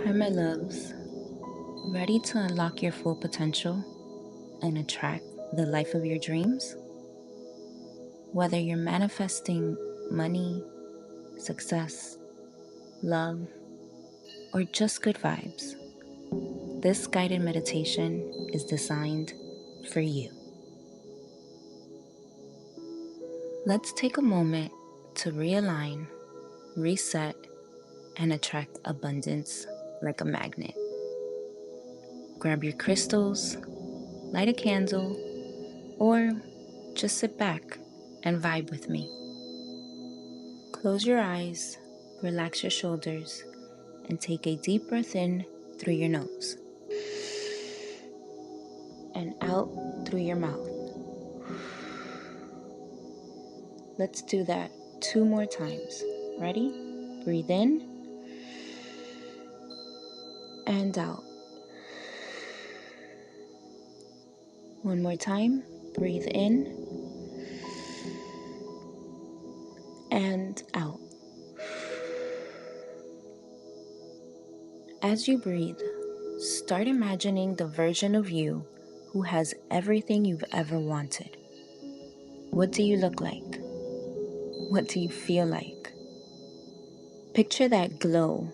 Hi, my loves. Ready to unlock your full potential and attract the life of your dreams? Whether you're manifesting money, success, love, or just good vibes, this guided meditation is designed for you. Let's take a moment to realign, reset, and attract abundance like a magnet. Grab your crystals, light a candle, or just sit back and vibe with me. Close your eyes, relax your shoulders, and take a deep breath in through your nose and out through your mouth. Let's do that 2 more times. Ready? Breathe in and out. One more time. Breathe in and out. As you breathe, start imagining the version of you who has everything you've ever wanted. What do you look like? What do you feel like? Picture that glow,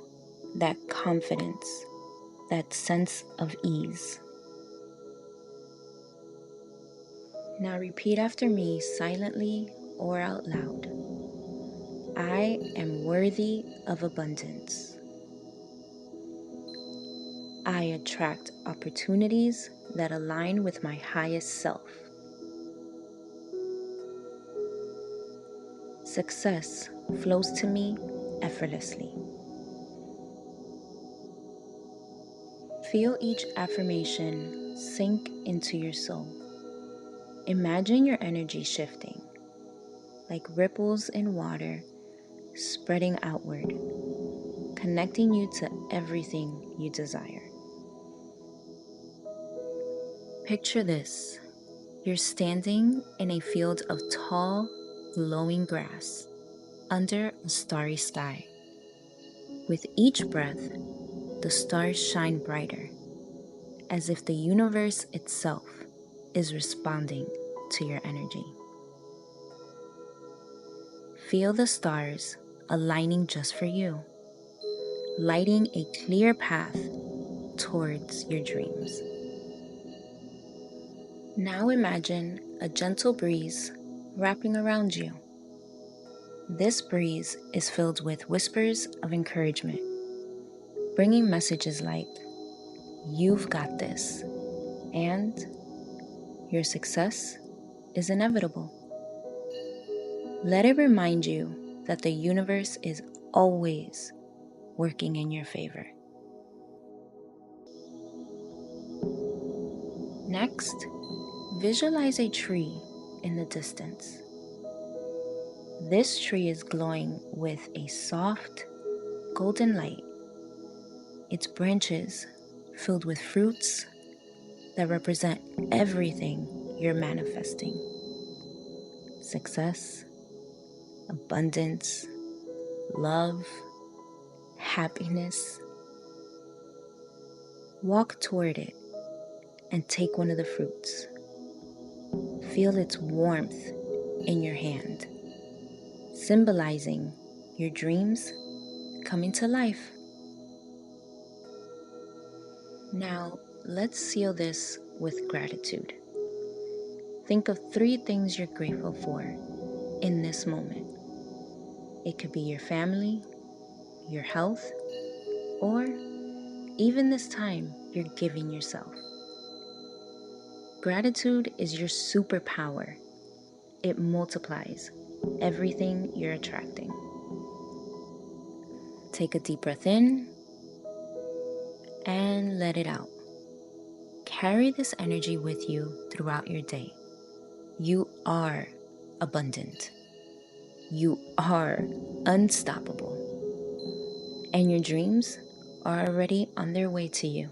that confidence, that sense of ease. Now repeat after me silently or out loud. I am worthy of abundance. I attract opportunities that align with my highest self. Success flows to me effortlessly. Feel each affirmation sink into your soul. Imagine your energy shifting, like ripples in water, spreading outward, connecting you to everything you desire. Picture this. You're standing in a field of tall, glowing grass under a starry sky. With each breath, the stars shine brighter, as if the universe itself is responding to your energy. Feel the stars aligning just for you, lighting a clear path towards your dreams. Now imagine a gentle breeze wrapping around you. This breeze is filled with whispers of encouragement, bringing messages like, "You've got this," and "Your success is inevitable." Let it remind you that the universe is always working in your favor. Next, visualize a tree in the distance. This tree is glowing with a soft, golden light. Its branches filled with fruits that represent everything you're manifesting. Success, abundance, love, happiness. Walk toward it and take one of the fruits. Feel its warmth in your hand, symbolizing your dreams coming to life. Now, let's seal this with gratitude. Think of 3 things you're grateful for in this moment. It could be your family, your health, or even this time you're giving yourself. Gratitude is your superpower. It multiplies everything you're attracting. Take a deep breath in and let it out. Carry this energy with you throughout your day. You are abundant. You are unstoppable. And your dreams are already on their way to you.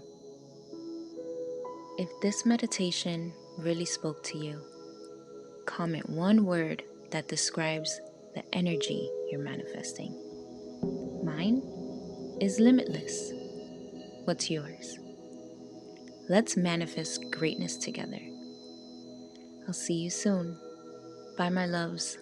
If this meditation really spoke to you, comment one word that describes the energy you're manifesting. Mine is limitless. what's yours. Let's manifest greatness together. I'll see you soon. Bye, my loves.